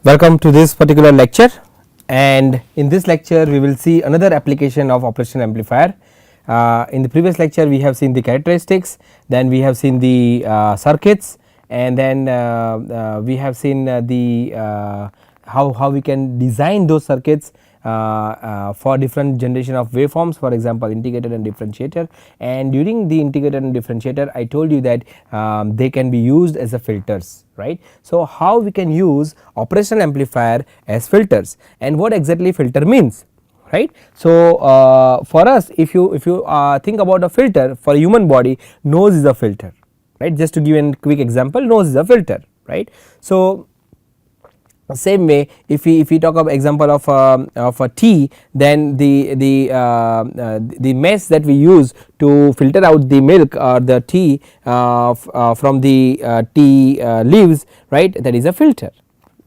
Welcome to this particular lecture, and in this lecture we will see another application of operational amplifier. In the previous lecture we have seen the characteristics, then we have seen the circuits, and then we have seen how we can design those circuits for different generation of waveforms, for example integrator and differentiator. And during the integrator and differentiator I told you that they can be used as a filters, right. So, how we can use operational amplifier as filters and what exactly filter means, right. So, for us if you think about a filter for a human body, nose is a filter, right. Just to give a quick example, nose is a filter, right. So, same way if we talk of example of a tea, then the mesh that we use to filter out the milk or the tea from the tea leaves, right, that is a filter,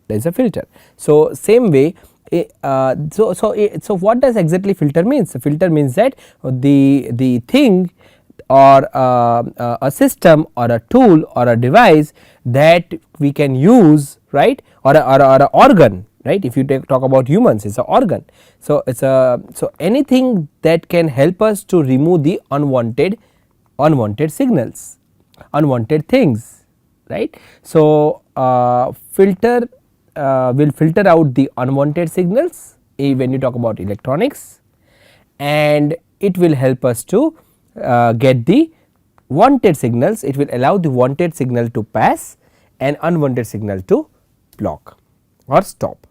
that is a filter. So, same way so what does exactly filter means? Filter means that the thing or a system or a tool or a device that we can use, right, or a organ, right. If you talk about humans, it is a organ. So, it is a anything that can help us to remove the unwanted signals, unwanted things, right. So, filter will filter out the unwanted signals when you talk about electronics, and it will help us to get the wanted signals. It will allow the wanted signal to pass and unwanted signal to block or stop,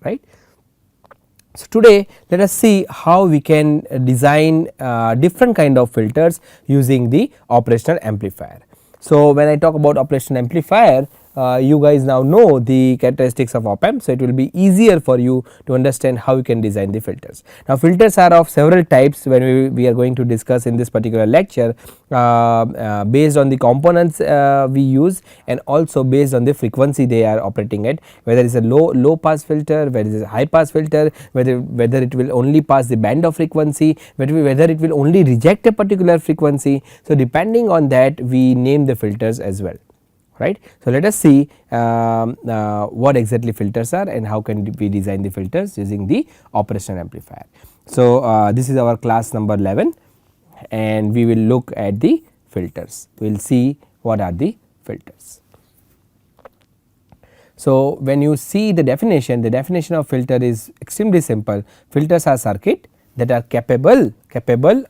right. So, today let us see how we can design different kind of filters using the operational amplifier. So, when I talk about operational amplifier, you guys now know the characteristics of op amp. So, it will be easier for you to understand how you can design the filters. Now, filters are of several types when we are going to discuss in this particular lecture based on the components we use and also based on the frequency they are operating at, whether it is a low pass filter, whether it is a high pass filter, whether it will only pass the band of frequency, whether it will only reject a particular frequency. So, depending on that we name the filters as well, right. So, let us see what exactly filters are and how can we design the filters using the operational amplifier. So, this is our class number 11 and we will look at the filters. We will see what are the filters. So, when you see the definition of filter is extremely simple. Filters are circuit that are capable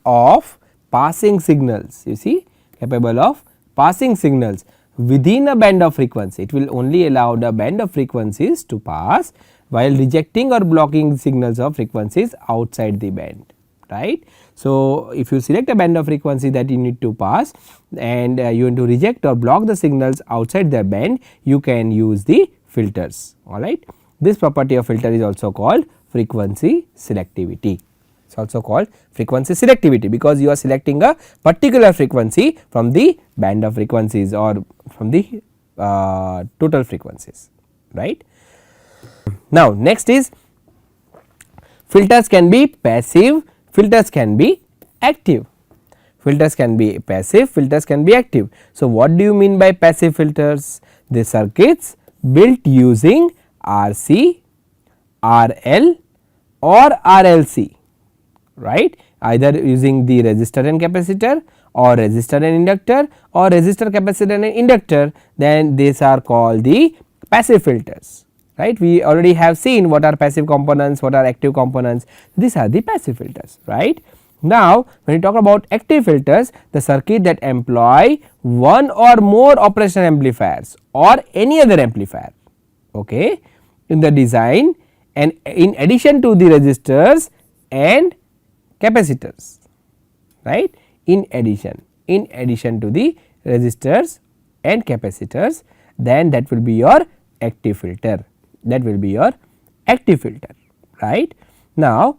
of passing signals, you see, capable of passing signals within a band of frequency. It will only allow the band of frequencies to pass while rejecting or blocking signals of frequencies outside the band, right. So, if you select a band of frequency that you need to pass and you want to reject or block the signals outside the band, you can use the filters, alright. This property of filter is also called frequency selectivity. It is also called frequency selectivity because you are selecting a particular frequency from the band of frequencies or from the total frequencies, right. Now, next is filters can be passive, filters can be active. Filters can be passive, filters can be active. So, what do you mean by passive filters? The circuits built using RC, RL or RLC, right, either using the resistor and capacitor or resistor and inductor or resistor, capacitor and inductor, then these are called the passive filters, right. We already have seen what are passive components, what are active components, these are the passive filters, right. Now, when you talk about active filters, the circuit that employ one or more operational amplifiers or any other amplifier, okay, in the design and in addition to the resistors and capacitors, right, in addition to the resistors and capacitors, then that will be your active filter, that will be your active filter, right. Now,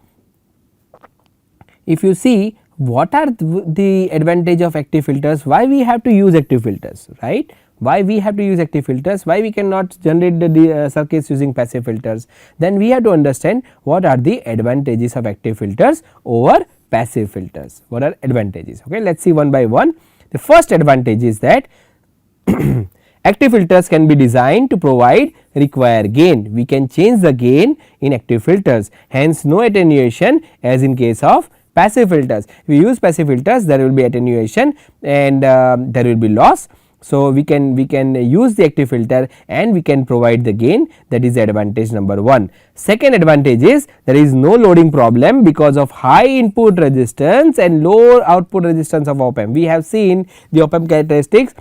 if you see what are the advantage of active filters, why we have to use active filters, right, why we have to use active filters, why we cannot generate the circuits using passive filters, then we have to understand what are the advantages of active filters over passive filters, what are advantages, okay. Let us see one by one. The first advantage is that active filters can be designed to provide require gain. We can change the gain in active filters, hence no attenuation as in case of passive filters. If we use passive filters, there will be attenuation and there will be loss. So, we can use the active filter and we can provide the gain, that is advantage number 1. Second advantage is there is no loading problem because of high input resistance and low output resistance of op amp. We have seen the op amp characteristics,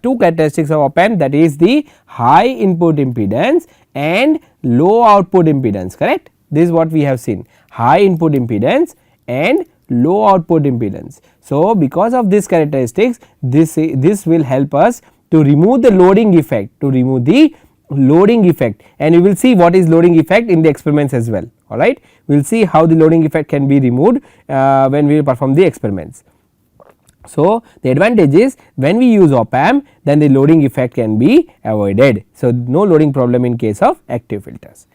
two characteristics of op amp, that is the high input impedance and low output impedance, correct. This is what we have seen, high input impedance and low output impedance. So, because of these characteristics, this will help us to remove the loading effect, and we will see what is loading effect in the experiments as well, alright. We will see how the loading effect can be removed when we perform the experiments. So, the advantage is when we use op amp, then the loading effect can be avoided. So, no loading problem in case of active filters.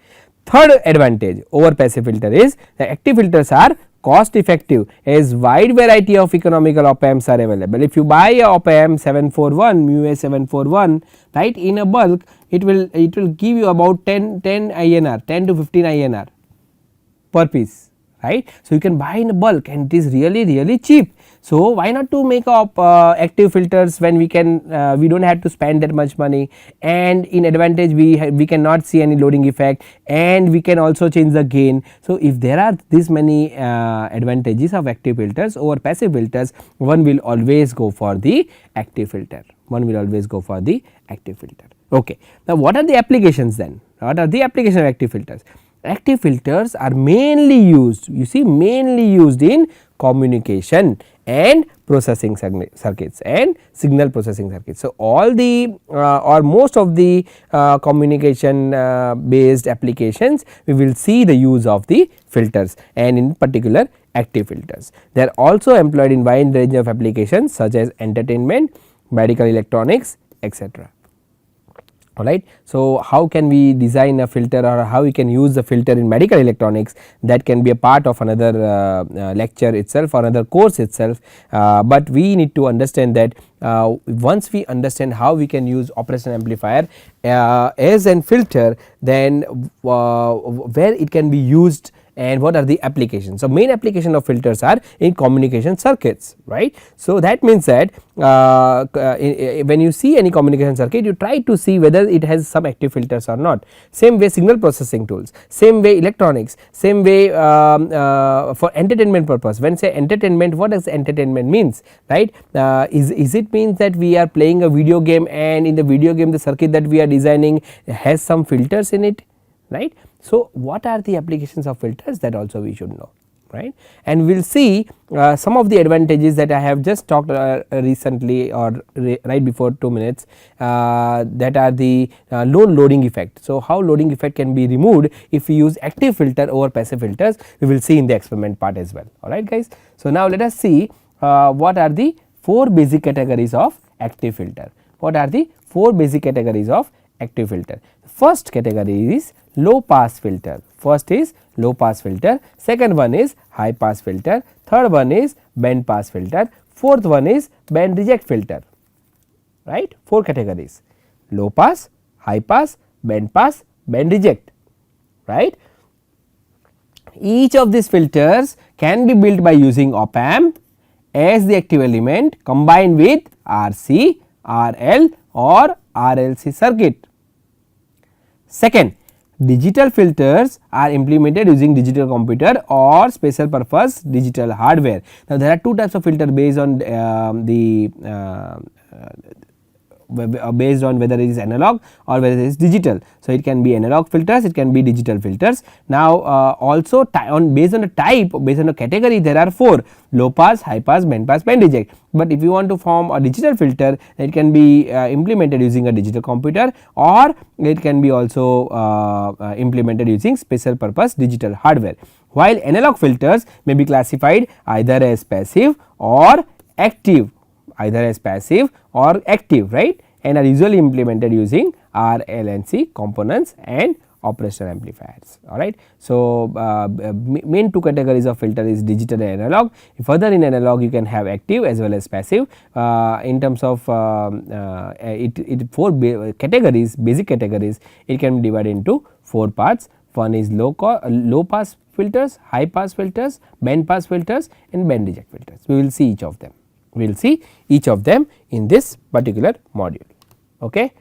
Third advantage over passive filter is the active filters are cost effective as wide variety of economical op amps are available. If you buy a op amp 741 mu 741, right, in a bulk, it will give you about 10 INR, 10 to 15 INR per piece, right. So, you can buy in a bulk and it is really cheap. So, why not to make up active filters when we can we do not have to spend that much money, and in advantage we cannot see any loading effect and we can also change the gain. So, if there are this many advantages of active filters over passive filters, one will always go for the active filter, Okay. Now, what are the applications then? What are the applications of active filters? Active filters are mainly used, you see, mainly used in communication and processing circuits and signal processing circuits. So, all the or most of the communication based applications, we will see the use of the filters, and in particular active filters. They are also employed in wide range of applications such as entertainment, medical electronics, etc. Alright. So, how can we design a filter, or how we can use the filter in medical electronics? That can be a part of another lecture itself or another course itself, but we need to understand that once we understand how we can use operational amplifier as an filter, then where it can be used and what are the applications. So, main application of filters are in communication circuits, right. So, that means that when you see any communication circuit, you try to see whether it has some active filters or not. Same way signal processing tools, same way electronics, same way for entertainment purpose. When say entertainment, what does entertainment means, right? Is it means that we are playing a video game and in the video game the circuit that we are designing has some filters in it, right. So, what are the applications of filters, that also we should know, right, and we will see some of the advantages that I have just talked recently or right before 2 minutes, that are the low loading effect. So, how loading effect can be removed if we use active filter over passive filters, we will see in the experiment part as well, alright guys. So, now let us see what are the 4 basic categories of active filter. What are the 4 basic categories of active filter? First category is low pass filter. First is low pass filter, second one is high pass filter, third one is band pass filter, fourth one is band reject filter, right. 4 categories: low pass, high pass, band reject, right. Each of these filters can be built by using op amp as the active element combined with RC, RL or RLC circuit. Second, digital filters are implemented using digital computer or special purpose digital hardware. Now, there are 2 types of filter based on based on whether it is analog or whether it is digital. So, it can be analog filters, it can be digital filters. Now, also based on the type, based on the category, there are 4: low pass, high pass, band reject. But if you want to form a digital filter, it can be implemented using a digital computer, or it can be also implemented using special purpose digital hardware. While analog filters may be classified either as passive or active, right, and are usually implemented using R, L and C components and operational amplifiers. Alright. So, main two categories of filter is digital and analog. Further in analog you can have active as well as passive. In terms of it four categories, basic categories, it can be divided into 4 parts. One is low pass filters, high pass filters, band pass filters and band reject filters. We will see each of them. We will see each of them in this particular module. Okay.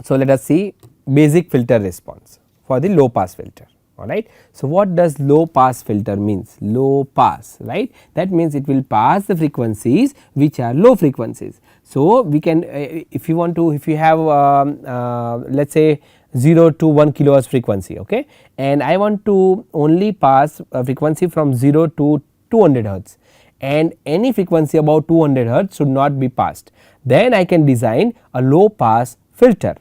So, let us see basic filter response for the low pass filter. Alright. So, what does low pass filter means? Low pass, right, that means it will pass the frequencies which are low frequencies. So, we can if you want to, if you have let us say 0 to 1 kilohertz frequency, okay, and I want to only pass a frequency from 0 to 200 hertz and any frequency above 200 hertz should not be passed, then I can design a low pass filter,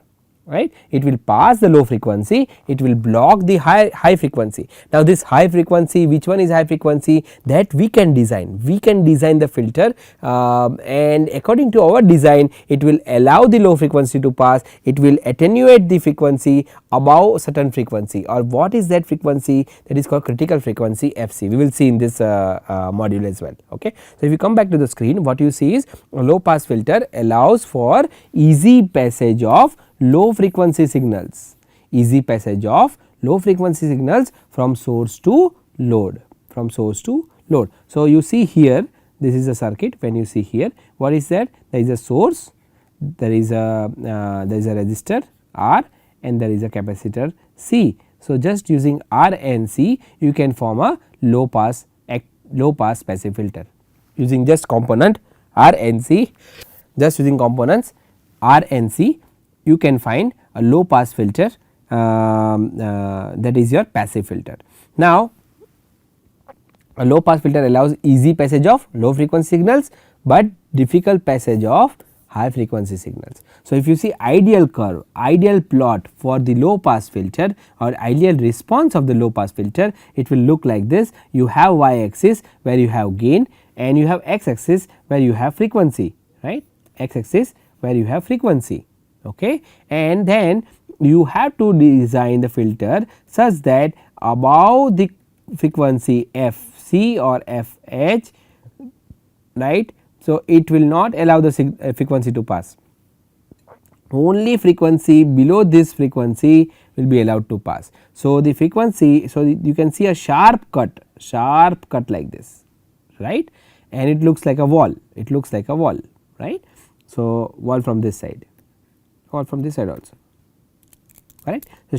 right. It will pass the low frequency, it will block the high frequency. Now, this high frequency, which one is high frequency, that we can design the filter and according to our design it will allow the low frequency to pass, it will attenuate the frequency above certain frequency, or what is that frequency, that is called critical frequency FC. We will see in this module as well. Okay. So, if you come back to the screen, what you see is a low pass filter allows for easy passage of low frequency signals, easy passage of low frequency signals from source to load, from source to load. So, you see here, this is a circuit. When you see here, what is that? There is a source, there is a resistor R and there is a capacitor C. So, just using R and C you can form a low pass passive filter using just component R and C, just using components R and C you can find a low pass filter that is your passive filter. Now, a low pass filter allows easy passage of low frequency signals, but difficult passage of high frequency signals. So, if you see ideal curve, ideal plot for the low pass filter or ideal response of the low pass filter, it will look like this. You have y axis where you have gain and you have x axis where you have frequency, right, x axis where you have frequency. Okay. And then you have to design the filter such that above the frequency FC or FH, right. So, it will not allow the frequency to pass, only frequency below this frequency will be allowed to pass. So, the frequency, so you can see a sharp cut like this, right, and it looks like a wall, it looks like a wall, right. So, wall from this side or from this side also, correct. So,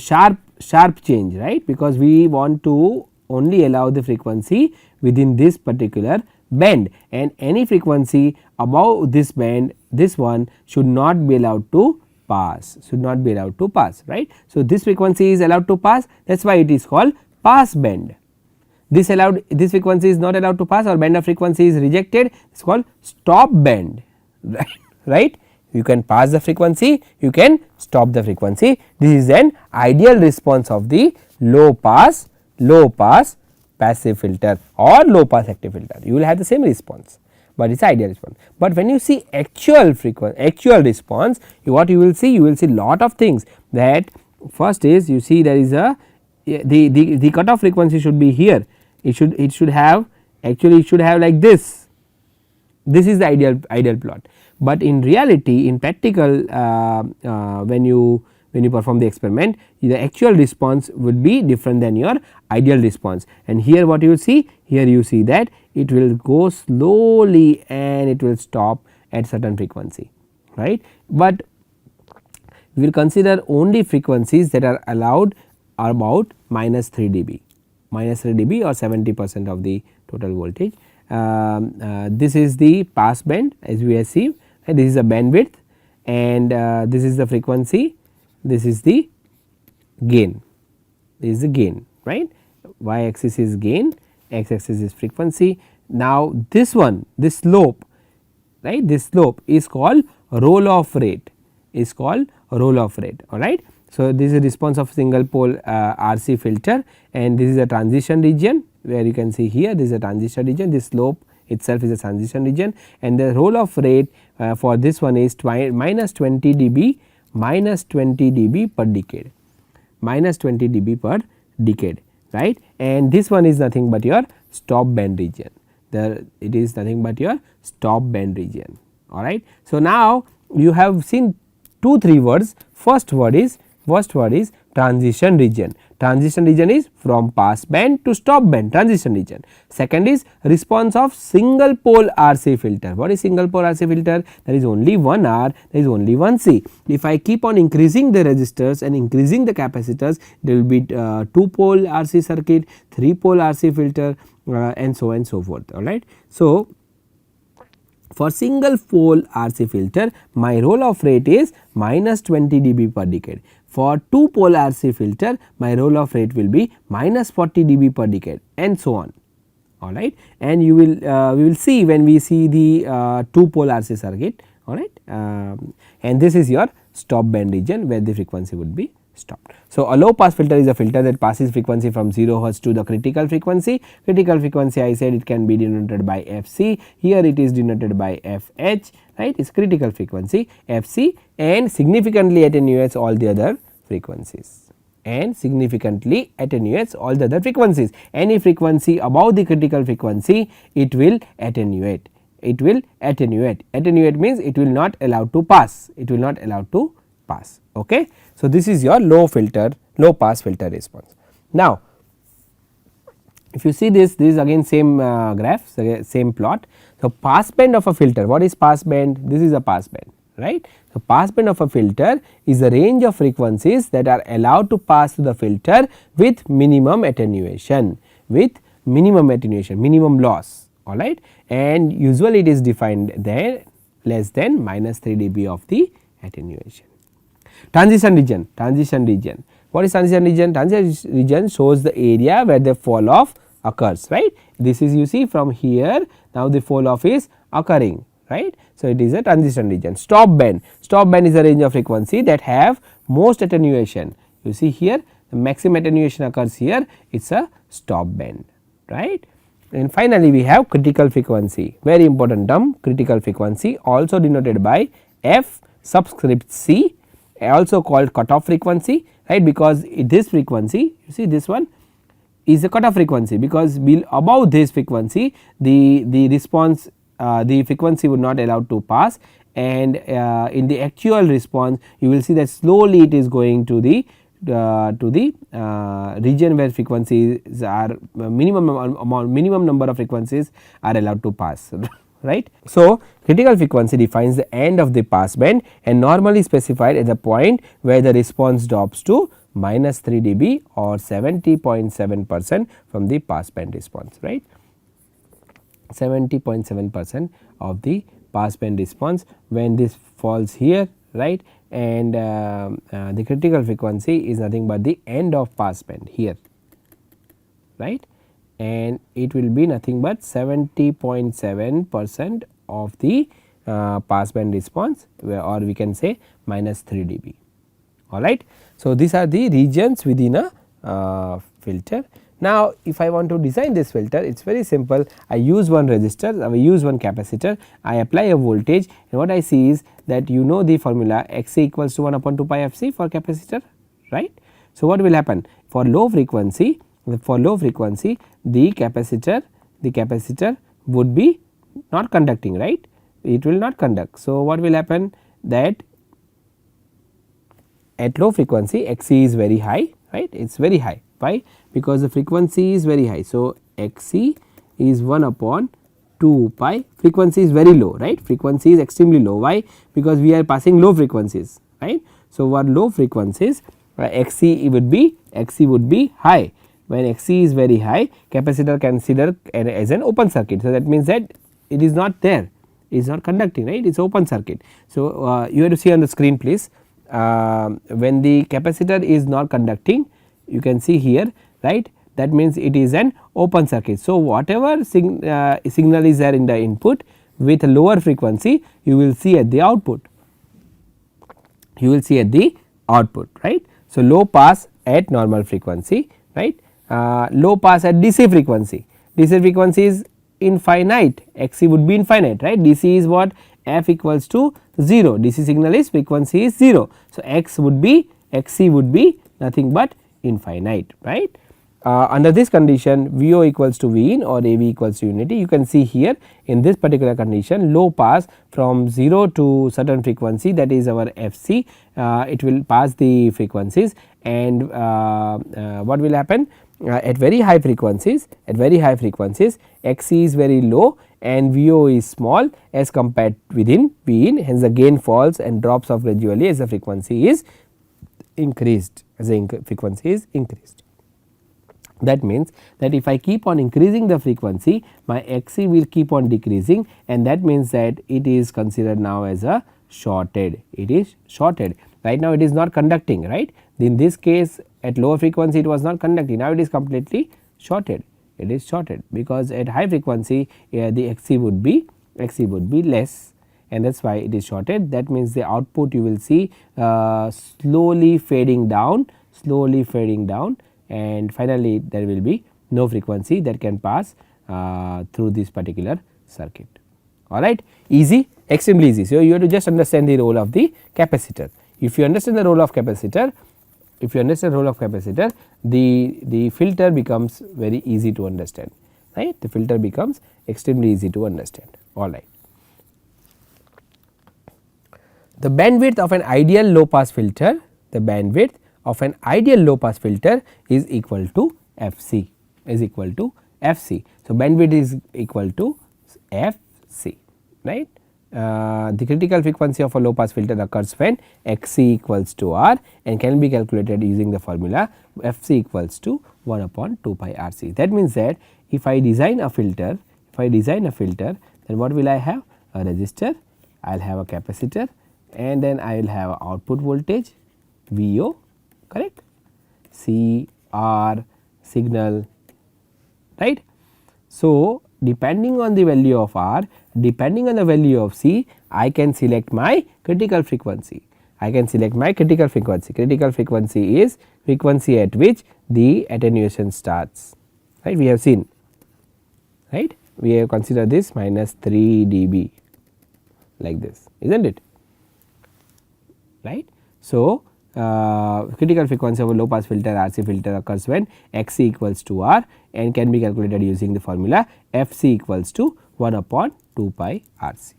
sharp change, right, because we want to only allow the frequency within this particular band and any frequency above this band, this one should not be allowed to pass, right. So, this frequency is allowed to pass, that is why it is called pass band. This frequency is not allowed to pass or band of frequency is rejected, it is called stop band, right. You can pass the frequency, you can stop the frequency. This is an ideal response of the low pass passive filter or low pass active filter. You will have the same response, but it is ideal response. But when you see actual response, what you will see lot of things. That first is, you see there is a the cutoff frequency should be here. It should have, actually it should have like this. This is the ideal plot. But in reality, in practical, when you perform the experiment, the actual response would be different than your ideal response. And here what you see? Here you see that it will go slowly and it will stop at certain frequency, right. But we will consider only frequencies that are allowed are about -3 dB, or 70% of the total voltage. This is the pass band as we have seen, and this is a bandwidth, and this is the frequency, this is the gain, right. Y axis is gain, x axis is frequency. Now, this one, this slope, right, this slope is called roll off rate, alright. So, this is a response of single pole RC filter, and this is a transition region where you can see here, this is a transition region, this slope itself is a transition region, and the roll off rate for this one is -20 dB per decade. minus 20 dB per decade, right, and this one is nothing but your stop band region. It is nothing but your stop band region, alright. So, now you have seen 2-3 words. First word is transition region. Transition region is from pass band to stop band, transition region. Second is response of single pole RC filter. What is single pole RC filter? There is only one R, there is only one C. If I keep on increasing the resistors and increasing the capacitors, there will be 2 pole RC circuit, 3 pole RC filter, and so on and so forth, alright. So, for single pole RC filter, my roll off rate is minus 20 dB per decade. For 2 pole RC filter, my roll off rate will be minus 40 dB per decade, and so on, alright. And you will we will see when we see the 2 pole RC circuit, alright, and this is your stop band region where the frequency would be stopped. So, a low pass filter is a filter that passes frequency from 0 Hz to the critical frequency. Critical frequency, I said it can be denoted by FC, here it is denoted by FH, right, is critical frequency FC, and significantly attenuates all the other frequencies, Any frequency above the critical frequency, it will attenuate. Attenuate means it will not allow to pass, okay. So, this is your low pass filter response. Now, if you see this is again same graph, same plot. So, pass band of a filter, what is pass band? This is a pass band, right. So, pass band of a filter is the range of frequencies that are allowed to pass through the filter with minimum attenuation, minimum loss, alright, and usually it is defined there less than minus 3 dB of the attenuation. Transition region. What is transition region? Transition region shows the area where the fall off occurs, right. This is, you see, from here now the fall off is occurring, right. So, it is a transition region. Stop band is a range of frequency that have most attenuation. You see here the maximum attenuation occurs here, it is a stop band, right. And finally, we have critical frequency, very important term, critical frequency, also denoted by F subscript C, also called cutoff frequency, right, because this frequency, you see this one is a cutoff frequency, because above this frequency the response, the frequency would not allow to pass, and in the actual response you will see that slowly it is going to the region where frequencies are minimum number of frequencies are allowed to pass, right. So, critical frequency defines the end of the pass band and normally specified at the point where the response drops to minus 3 dB or 70.7% from the pass band response, right. 70.7% of the pass band response when this falls here, right, and the critical frequency is nothing but the end of pass band here, right, and it will be nothing but 70.7% of the pass band response, or we can say minus 3 dB, alright. So, these are the regions within a filter. Now, if I want to design this filter, it is very simple. I use one resistor, I use one capacitor, I apply a voltage, and what I see is that you know the formula Xc equals to 1 upon 2 pi Fc for capacitor, right. So, what will happen for low frequency? The capacitor would be not conducting, right, it will not conduct. So, what will happen that at low frequency Xc is very high, right, it is very high. Why? Because the frequency is very high. So, Xc is 1 upon 2 pi, frequency is very low, right, frequency is extremely low. Why? Because we are passing low frequencies, right. So, for low frequencies Xc would be high. When Xc is very high, capacitor considered as an open circuit. So, that means that it is not there, it is not conducting, right, it is open circuit. So, you have to see on the screen please, when the capacitor is not conducting, you can see here, right, that means it is an open circuit. So, whatever signal is there in the input with a lower frequency, you will see at the output, right. So, low pass at normal frequency, right, low pass at DC frequency is infinite, Xc would be infinite, right, DC is what, f equals to 0, DC signal is frequency is 0. So, Xc would be nothing but infinite, right. Under this condition VO equals to V in or AV equals to unity. You can see here in this particular condition low pass from 0 to certain frequency, that is our FC, it will pass the frequencies, and what will happen at very high frequencies, XC is very low and VO is small as compared within V in, hence the gain falls and drops off gradually as the frequency is increased, That means that if I keep on increasing the frequency, my Xc will keep on decreasing, and that means that it is considered now as a shorted, right now it is not conducting, right. In this case at lower frequency it was not conducting, now it is completely shorted, because at high frequency the Xc would be less, and that is why it is shorted. That means the output you will see slowly fading down, and finally there will be no frequency that can pass through this particular circuit. Alright, easy, extremely easy. So, you have to just understand the role of the capacitor. If you understand the role of capacitor, the filter becomes very easy to understand, right. The filter becomes extremely easy to understand. Alright. The bandwidth of an ideal low pass filter, is equal to Fc, So, bandwidth is equal to Fc, right. The critical frequency of a low pass filter occurs when Xc equals to R and can be calculated using the formula Fc equals to 1 upon 2 pi Rc. That means that if I design a filter, then what will I have? A resistor, I will have a capacitor, and then I will have output voltage VO, correct, C, R, signal, right. So, depending on the value of R, depending on the value of C, I can select my critical frequency. Critical frequency is frequency at which the attenuation starts, right. We have seen, right, we have considered this minus 3 dB like this, is not it, right. So, critical frequency of a low pass filter RC filter occurs when Xc equals to R and can be calculated using the formula Fc equals to 1 upon 2 pi Rc,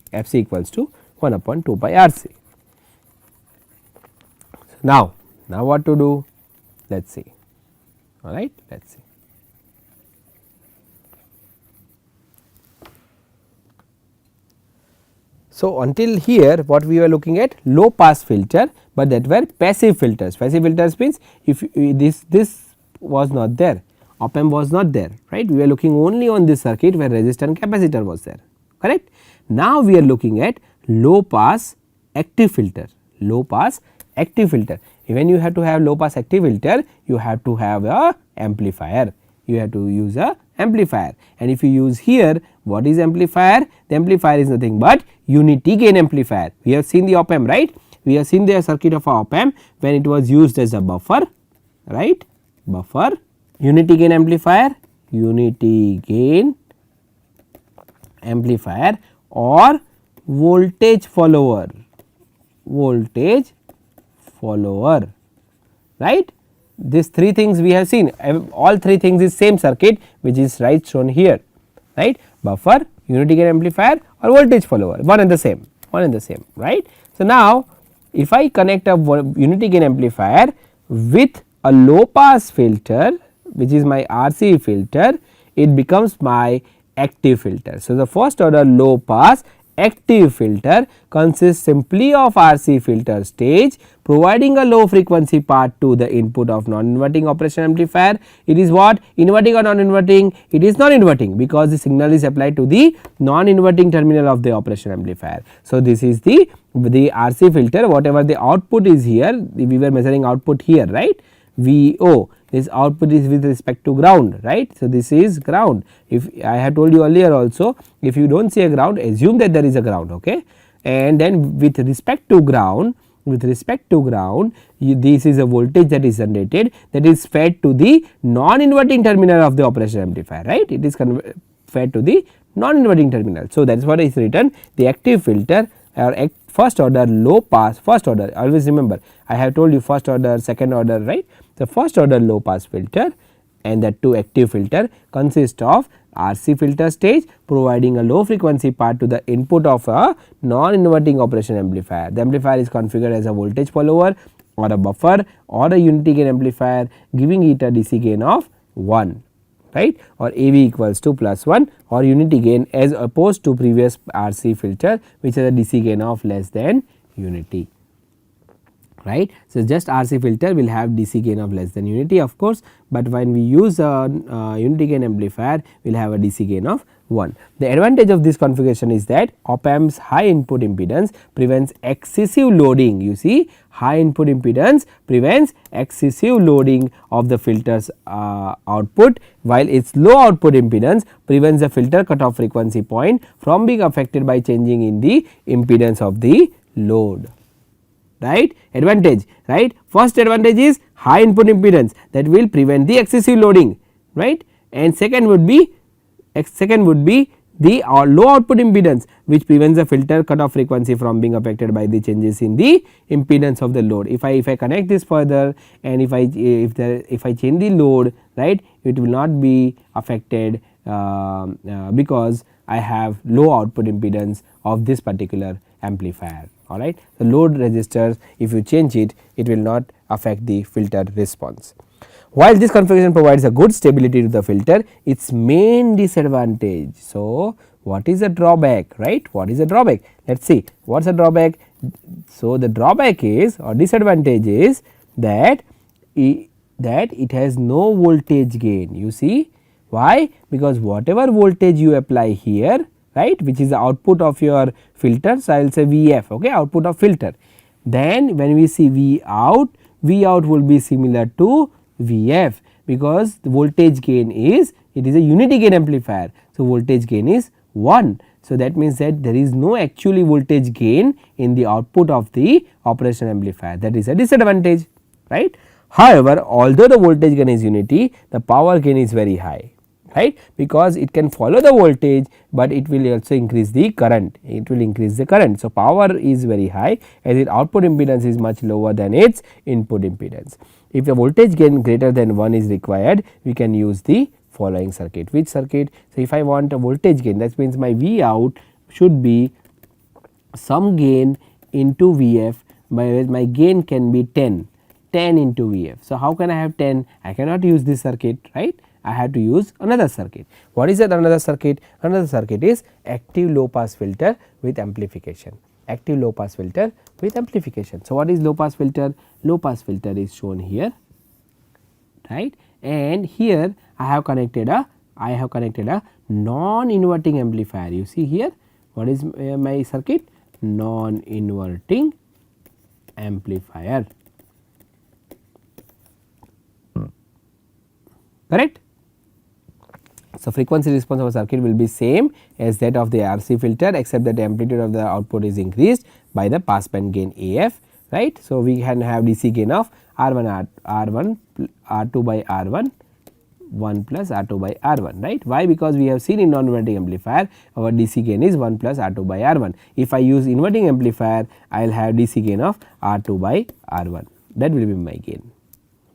Now what to do? Let us see, alright, let us see. So, until here what we were looking at low pass filter, but that were passive filters. Passive filters means if this was not there, op amp was not there, right. We were looking only on this circuit where resistor and capacitor was there, correct. Now we are looking at low pass active filter, When you have to have low pass active filter, you have to have a amplifier, and if you use here, what is amplifier? The amplifier is nothing but unity gain amplifier. We have seen the op amp, right. We have seen the circuit of a op amp when it was used as a buffer, right, unity gain amplifier, or voltage follower, right. These three things we have seen, all three things is same circuit which is right shown here, right, buffer, unity gain amplifier or voltage follower, one and the same, right. So, now if I connect a unity gain amplifier with a low pass filter which is my RC filter, it becomes my active filter. So, the first order low pass active filter consists simply of RC filter stage providing a low frequency part to the input of non-inverting operation amplifier. It is what, inverting or non-inverting? It is non-inverting because the signal is applied to the non-inverting terminal of the operation amplifier. So, this is the RC filter, whatever the output is here, we were measuring output here, right, VO, this output is with respect to ground, right. So, this is ground. If I have told you earlier also, if you do not see a ground, assume that there is a ground, okay, and then with respect to ground, this is a voltage that is generated, that is fed to the non-inverting terminal of the operation amplifier, right. It is fed to the non-inverting terminal. So, that is what is written, the active filter or first order low pass, first order, always remember I have told you first order, second order, right. So, first order low pass filter and that too active filter consists of RC filter stage providing a low frequency part to the input of a non-inverting operation amplifier. The amplifier is configured as a voltage follower or a buffer or a unity gain amplifier, giving it a DC gain of 1, right, or AV equals to plus 1 or unity gain as opposed to previous RC filter which has a DC gain of less than unity, right. So, just RC filter will have DC gain of less than unity of course, but when we use a unity gain amplifier we will have a DC gain of 1. The advantage of this configuration is that op amp's high input impedance prevents excessive loading. You see, high input impedance prevents excessive loading of the filter's output, while its low output impedance prevents the filter cutoff frequency point from being affected by changing in the impedance of the load, right. Advantage, right. First advantage is high input impedance that will prevent the excessive loading, right, and second would be the low output impedance which prevents the filter cutoff frequency from being affected by the changes in the impedance of the load. If I connect this further and if I change the load, right, it will not be affected because I have low output impedance of this particular amplifier, alright. The load resistors, if you change it, it will not affect the filter response. While this configuration provides a good stability to the filter, its main disadvantage. So, what is the drawback, right? What is the drawback? Let us see what is the drawback. So, the drawback is or disadvantage is that it has no voltage gain. You see why? Because whatever voltage you apply here, right, which is the output of your filter. So, I will say VF, okay, output of filter. Then when we see V out will be similar to Vf because the voltage gain is, it is a unity gain amplifier. So, voltage gain is 1. So, that means that there is no actually voltage gain in the output of the operation amplifier, that is a disadvantage, right. However, although the voltage gain is unity, the power gain is very high, right, because it can follow the voltage, but it will also increase the current, it will increase the current. So, power is very high as its output impedance is much lower than its input impedance. If the voltage gain greater than 1 is required, we can use the following circuit. Which circuit? So, if I want a voltage gain, that means my V out should be some gain into Vf, whereas my gain can be 10 into Vf. So, how can I have 10? I cannot use this circuit, right. I have to use another circuit. What is that another circuit? Another circuit is active low pass filter with amplification. Active low pass filter with amplification. So, what is low pass filter? Low pass filter is shown here, right, and here I have connected a non-inverting amplifier. You see here, what is my circuit? Non-inverting amplifier, correct. So, frequency response of a circuit will be same as that of the RC filter, except that the amplitude of the output is increased by the passband gain AF, right. So, we can have DC gain of R1 R2 by R1 1 plus R2 by R1, right. Why? Because we have seen in non-inverting amplifier our DC gain is 1 plus R2 by R1. If I use inverting amplifier, I will have DC gain of R2 by R1, that will be my gain,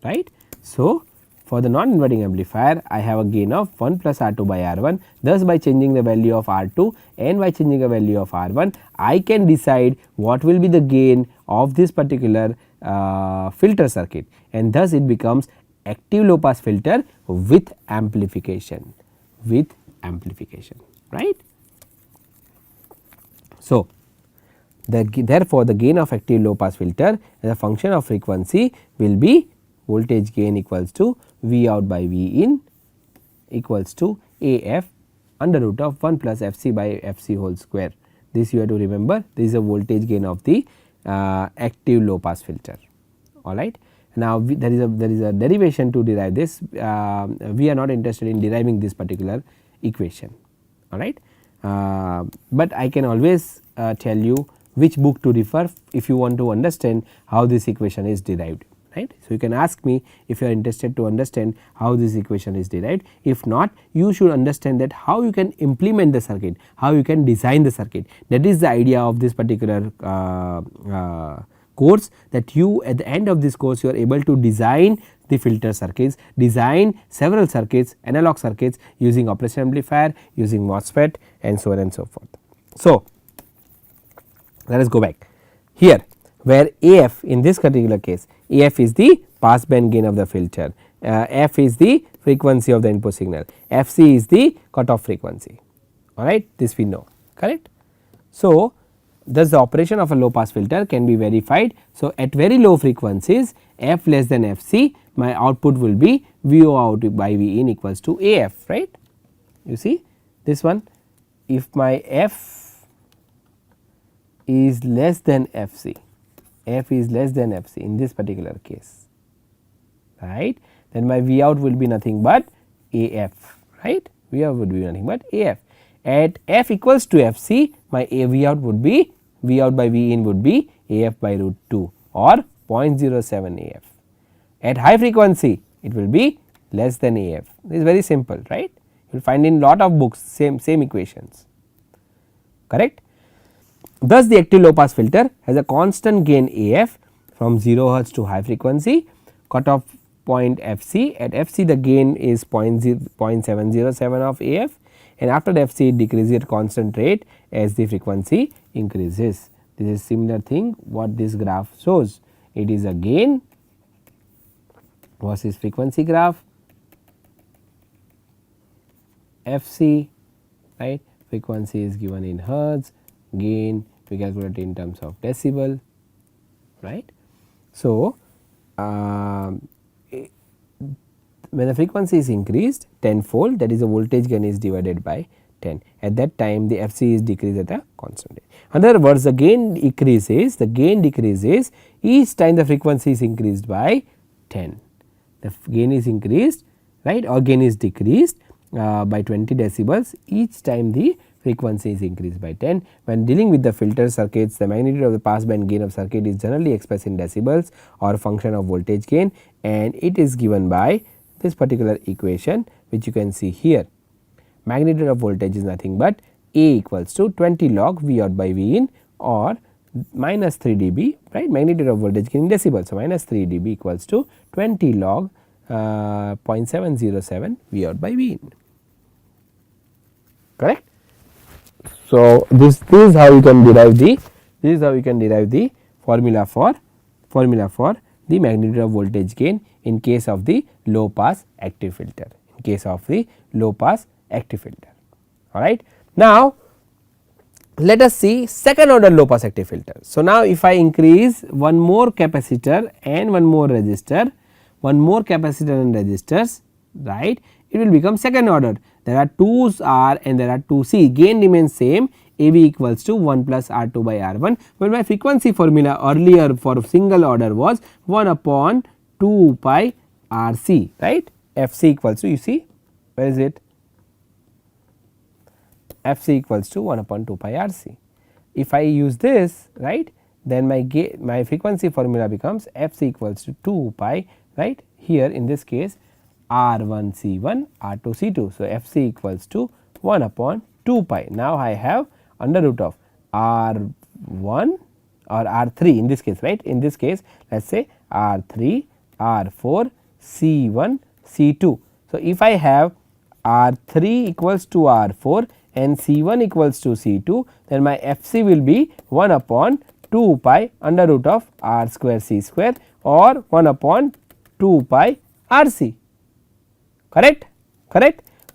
right. So, for the non-inverting amplifier, I have a gain of 1 plus R2 by R1. Thus, by changing the value of R2 and by changing the value of R1, I can decide what will be the gain of this particular filter circuit, and thus it becomes active low pass filter with amplification, right. So, therefore, the gain of active low pass filter as a function of frequency will be voltage gain equals to V out by V in equals to AF under root of 1 plus FC by FC whole square. This you have to remember, this is a voltage gain of the active low pass filter, alright. Now, there is a derivation to derive this, we are not interested in deriving this particular equation, alright. But I can always tell you which book to refer if you want to understand how this equation is derived, right. So, you can ask me if you are interested to understand how this equation is derived. If not, you should understand that how you can implement the circuit, how you can design the circuit. That is the idea of this particular course, that you at the end of this course you are able to design the filter circuits, design several circuits, analog circuits using operation amplifier, using MOSFET and so on and so forth. So, let us go back here, where AF in this particular case, AF is the pass band gain of the filter, F is the frequency of the input signal, FC is the cutoff frequency, alright, this we know, correct. So, thus the operation of a low pass filter can be verified. So, at very low frequencies F less than FC, my output will be VO out by V in equals to AF, right. You see this one, if my F is less than FC, F is less than FC in this particular case, right, then my V out will be nothing but AF, right, V out would be nothing but AF. At F equals to FC, my V out would be V out by V in would be AF by root 2 or 0.07 AF. At high frequency it will be less than AF. This is very simple, right. You will find in lot of books same equations, correct. Thus, the active low pass filter has a constant gain AF from 0 hertz to high frequency, cutoff point FC. At FC the gain is 0.707 of AF, and after FC it decreases at constant rate as the frequency increases. This is similar thing what this graph shows. It is a gain versus frequency graph, FC, right, frequency is given in hertz, gain we calculate in terms of decibel, right. So, when the frequency is increased tenfold, that is the voltage gain is divided by 10, at that time the FC is decreased at a constant rate. In other words, the gain decreases each time the frequency is increased by 10. The gain is increased, right, or gain is decreased by 20 decibels each time the frequency is increased by 10. When dealing with the filter circuits, the magnitude of the pass band gain of circuit is generally expressed in decibels or function of voltage gain, and it is given by this particular equation which you can see here. Magnitude of voltage is nothing but A equals to 20 log V out by V in or minus 3 dB, right, magnitude of voltage gain in decibels. So, minus 3 dB equals to 20 log 0.707 V out by V in, correct. So, this is how you can derive the formula for the magnitude of voltage gain in case of the low pass active filter, alright. Now, let us see second order low pass active filter. So, now if I increase one more capacitor and one more resistor, right, it will become second order. There are 2 R and there are 2 C, gain remains same, AV equals to 1 plus R2 by R1, but my frequency formula earlier for single order was 1 upon 2 pi RC, right, FC equals to, you see where is it, FC equals to 1 upon 2 pi RC. If I use this, right, then my frequency formula becomes FC equals to 2 pi, right, here in this case R1 C1 R2 C2. So, FC equals to 1 upon 2 pi. Now, I have under root of R1 or R3 in this case, right, in this case let us say R3 R4 C1 C2. So, if I have R3 equals to R4 and C1 equals to C2, then my FC will be 1 upon 2 pi under root of R square C square or 1 upon 2 pi RC, correct.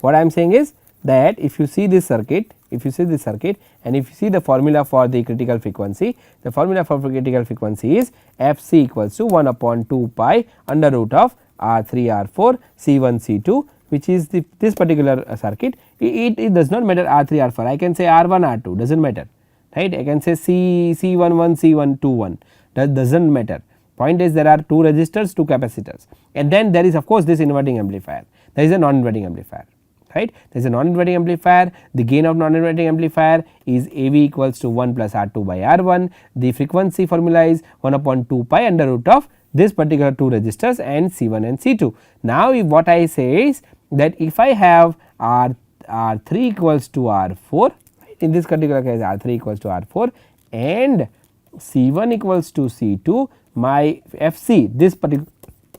What I am saying is that if you see this circuit and if you see the formula for the critical frequency, the formula for critical frequency is FC equals to 1 upon 2 pi under root of R3 R4 C1 C2, which is this particular circuit. It does not matter R3 R4, I can say R1 R2, does not matter, right, I can say C11 C121, that does not matter. Point is there are 2 resistors, 2 capacitors, and then there is of course this inverting amplifier, there is a non-inverting amplifier, right. There is a non-inverting amplifier, the gain of non-inverting amplifier is AV equals to 1 plus R2 by R1, the frequency formula is 1 upon 2 pi under root of this particular 2 resistors and C1 and C2. Now, if what I say is that if I have R3 equals to R4, right, in this particular case R3 equals to R4 and C1 equals to C2, my FC, this particular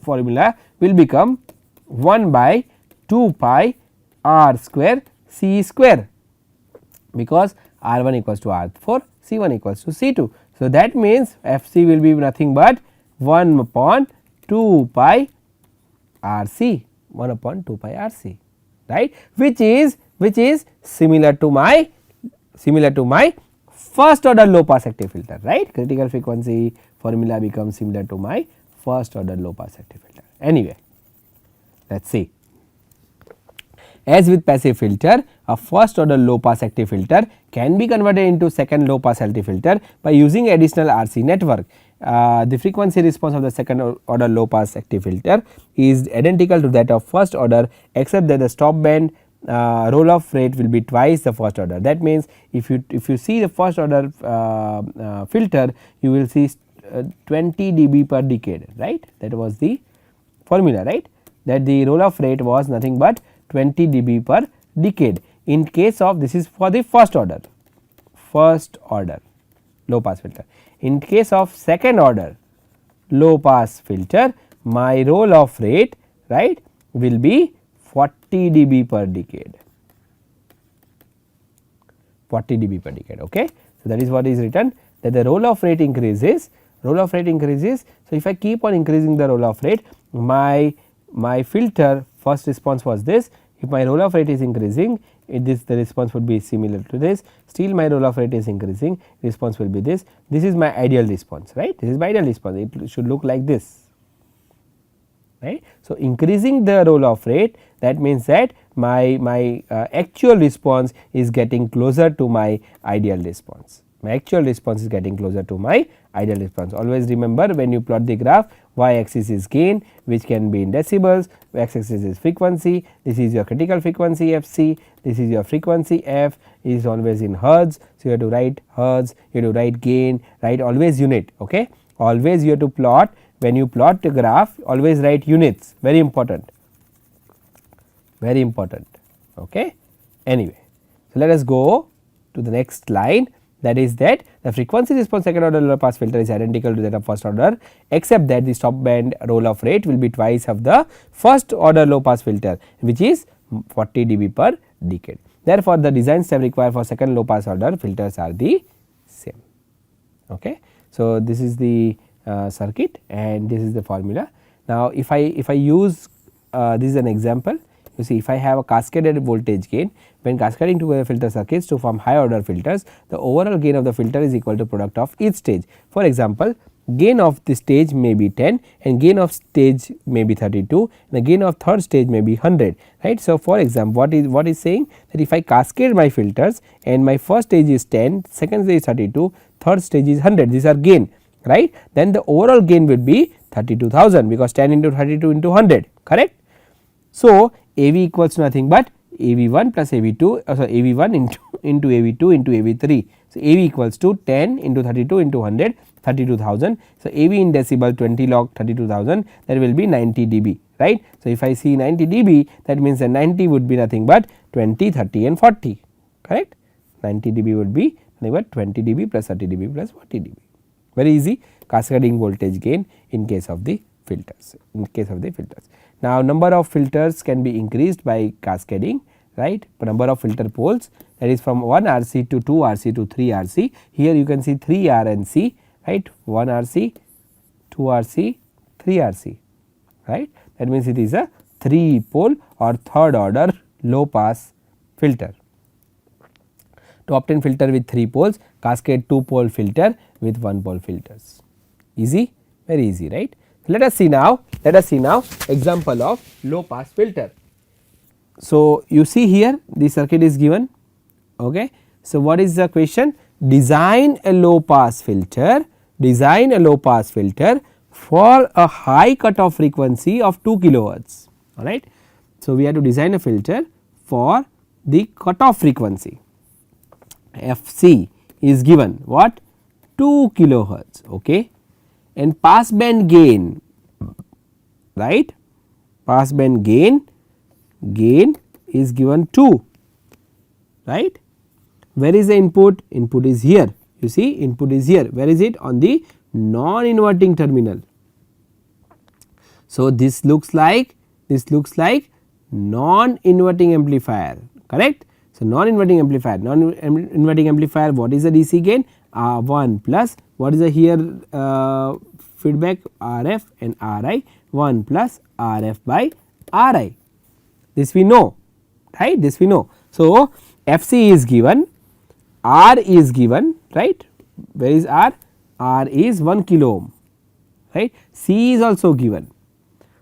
formula will become 1 by 2 pi r square C square, because R1 equals to R4, C1 equals to C2. So, that means FC will be nothing but 1 upon 2 pi RC, 1 upon 2 pi RC, right, which is similar to my first order low pass active filter, right. Critical frequency formula becomes similar to my first order low pass active filter. Anyway, let us see. As with passive filter, a first order low pass active filter can be converted into second low pass active filter by using additional RC network. The frequency response of the second order low pass active filter is identical to that of first order, except that the stop band roll off rate will be twice the first order. That means, if you see the first order filter, you will see 20 dB per decade, right. That was the formula, right, that the roll off rate was nothing but 20 dB per decade. In case of, this is for the first order low pass filter. In case of second order low pass filter, my roll off rate, right, will be 40 dB per decade, 40 dB per decade. Okay. So, that is what is written, that the roll off rate increases. So, if I keep on increasing the roll off rate, my filter first response was this. If my roll off rate is increasing, the response would be similar to this. Still my roll off rate is increasing, response will be this. This is my ideal response, right. This is my ideal response, it should look like this, right. So, increasing the roll off rate, that means that my actual response is getting closer to my ideal response. My actual response is getting closer to my ideal response. Always remember, when you plot the graph, y axis is gain, which can be in decibels, x axis is frequency, this is your critical frequency FC, this is your frequency F, is always in hertz. So, you have to write hertz, you have to write gain, write always unit. Okay. Always you have to plot, when you plot the graph, always write units, very important, very important. Okay. Anyway, so let us go to the next line, that is that the frequency response second order low pass filter is identical to that of first order, except that the stop band roll off rate will be twice of the first order low pass filter, which is 40 dB per decade. Therefore, the design step required for second low pass order filters are the same. Okay. So, this is the circuit and this is the formula. Now, if I use this is an example. You see, if I have a cascaded voltage gain, when cascading together filter circuits to form high order filters, the overall gain of the filter is equal to product of each stage. For example, gain of the stage may be 10 and gain of stage may be 32, and the gain of third stage may be 100, right. So, for example, what is saying, that if I cascade my filters and my first stage is 10, second stage is 32, third stage is 100, these are gain, right, then the overall gain would be 32,000, because 10 into 32 into 100, correct. So, AV equals to nothing but AV1 plus AV2, AV1 into AV2 into AV3. So, AV equals to 10 into 32 into 100, 32,000. So, AV in decibel 20 log 32,000, that will be 90 dB, right. So, if I see 90 dB, that means that 90 would be nothing but 20, 30 and 40, correct. 90 dB would be nothing but 20 dB plus 30 dB plus 40 dB. Very easy cascading voltage gain in case of the filters, Now, number of filters can be increased by cascading, right. Number of filter poles, that is from 1 RC to 2 RC to 3 RC. Here you can see 3 R and C, right, 1 RC, 2 RC, 3 RC, right. That means it is a 3 pole or third order low pass filter. To obtain filter with 3 poles, cascade 2 pole filter with 1 pole filters. Easy, very easy, right. Let us see now example of low pass filter. So, you see here the circuit is given. Okay. So, what is the question? Design a low pass filter for a high cutoff frequency of 2 kilohertz, alright. So, we have to design a filter for the cutoff frequency FC is given what, 2 kilohertz, okay, and pass band gain, right, pass band gain is given 2, right. Where is the input? Input is here, You see input is here, where is it? On the non inverting terminal. So this looks like non inverting amplifier, correct. So non inverting amplifier, what is the DC gain? 1 plus what is the here feedback? RF and RI, 1 plus RF by RI. This we know, right, this we know. So FC is given, R is given, right, where is R? R is 1 kilo ohm, right. C is also given.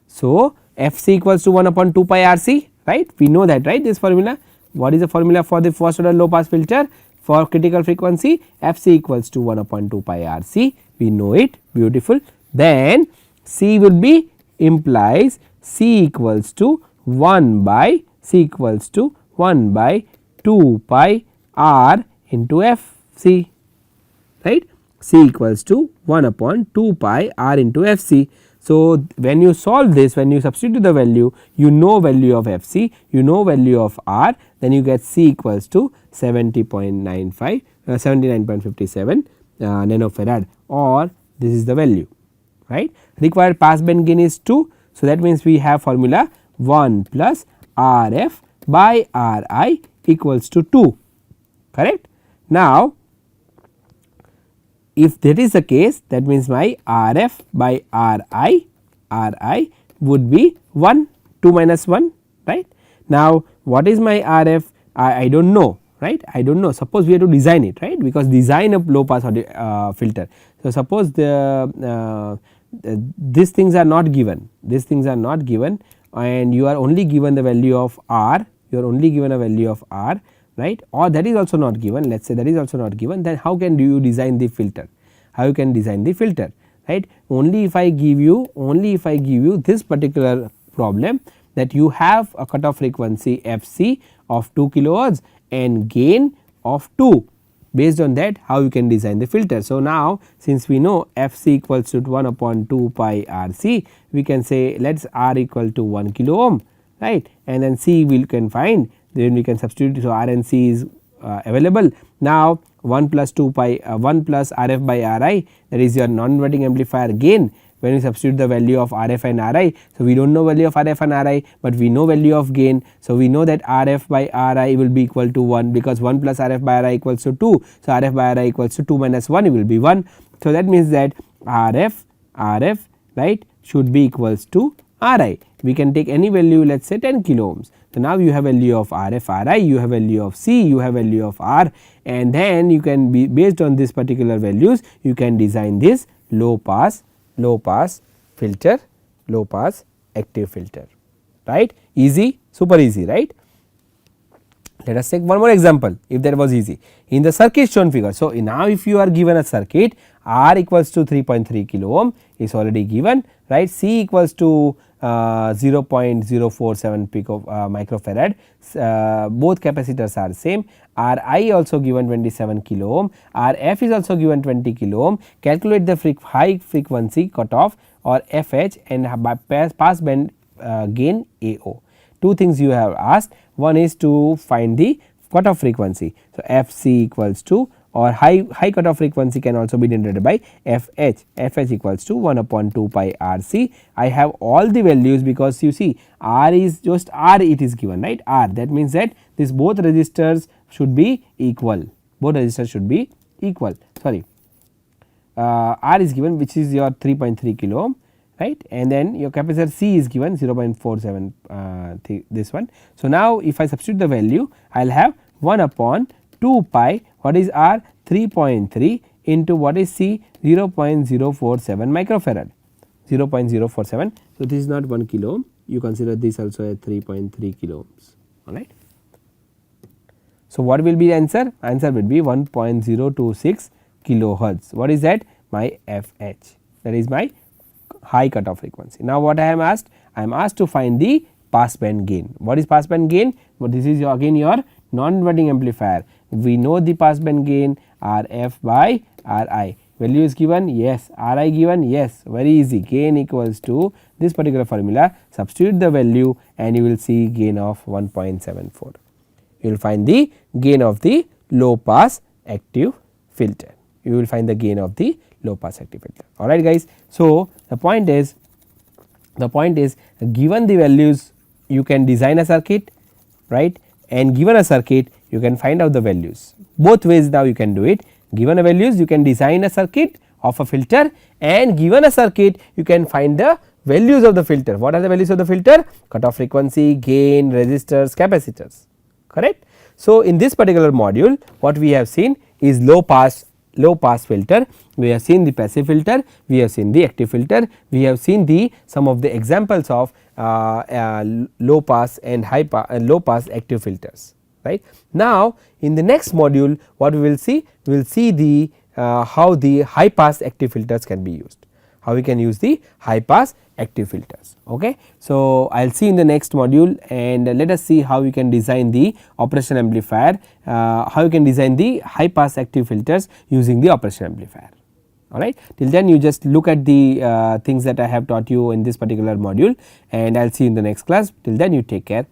So FC equals to 1 upon 2 pi RC, right, we know that, right, this formula. What is the formula for the first order low pass filter for critical frequency? FC equals to 1 upon 2 pi RC, we know it, beautiful. Then C will be implies C equals to 1 by 2 pi R into FC, right. C equals to 1 upon 2 pi R into FC. So when you solve this, when you substitute the value, you know value of FC, you know value of R, then you get C equals to 70.95 79.57 nanofarad, or this is the value, right. Required pass band gain is 2. So that means we have formula 1 plus RF by RI equals to 2, correct. Now if that is the case, that means my RF by RI would be 1, 2 minus 1, right. Now what is my RF? I do not know, right, I do not know. Suppose we have to design it, right, because design a low pass filter. So suppose these things are not given, and you are only given the value of R, you are only given a value of R, right, or that is also not given, let us say that is also not given, then how can you design the filter? How you can design the filter, right? Only if I give you this particular problem, that you have a cutoff frequency FC of 2 kilohertz and gain of 2. Based on that, how you can design the filter. So now since we know FC equals to 1 upon 2 pi RC, we can say let us R equal to 1 kilo ohm, right, and then C we can find, then we can substitute. So R and C is available. Now 1 plus 2 pi 1 plus RF by RI, that is your non inverting amplifier gain, when we substitute the value of RF and RI. So we do not know value of RF and RI, but we know value of gain. So we know that RF by RI will be equal to 1, because 1 plus RF by RI equals to 2. So RF by RI equals to 2 minus 1, it will be 1. So that means that RF right should be equals to RI. We can take any value, let us say 10 kilo ohms. So now you have value of RF RI, you have value of C, you have value of R, and then you can be based on this particular values, you can design this low pass filter, low pass active filter, right. Easy, super easy, right. Let us take one more example, if that was easy. In the circuit shown figure, so now if you are given a circuit, R equals to 3.3 kilo ohm is already given, right. C equals to 0.047 pico microfarad, both capacitors are same. Ri also given 27 kilo ohm, Rf is also given 20 kilo ohm. Calculate the high frequency cutoff or FH and pass band gain AO. Two things you have asked, one is to find the cutoff frequency. So Fc equals to, or high cutoff frequency can also be denoted by Fh equals to 1 upon 2 pi Rc. I have all the values, because you see R is just R, it is given, right, R, that means that this both resistors should be equal, sorry, R is given, which is your 3.3 kilo ohm, right, and then your capacitor C is given 0.47 this one. So now if I substitute the value, I will have 1 upon 2 pi, what is R? 3.3 into what is C? 0.047 microfarad, 0.047. So this is not 1 kilo ohm, you consider this also as 3.3 kilo ohms, alright. So what will be the answer? Answer will be 1.026 kilohertz. What is that? My FH, that is my high cutoff frequency. Now what I am asked? I am asked to find the pass band gain. What is pass band gain? Well, this is again your non inverting amplifier. We know the pass band gain Rf by Ri. Value is given, yes. Ri given, yes. Very easy. Gain equals to this particular formula. Substitute the value and you will see gain of 1.74. You will find the gain of the low pass active filter. you will find the gain of the low pass active filter. Alright guys. So, the point is given the values you can design a circuit, right, and given a circuit you can find out the values. Both ways now you can do it. Given a values you can design a circuit of a filter, and given a circuit you can find the values of the filter. What are the values of the filter? Cutoff frequency, gain, resistors, capacitors, correct. So, in this particular module what we have seen is low pass filter, we have seen the passive filter, we have seen the active filter, we have seen the some of the examples of low pass and low pass active filters, right. Now, in the next module what we will see? We will see the how the high pass active filters can be used, how we can use the high pass active filters. Okay. So, I will see in the next module, and let us see how we can design the operation amplifier, how you can design the high pass active filters using the operation amplifier. Alright. Till then you just look at the things that I have taught you in this particular module, and I will see you in the next class. Till then you take care.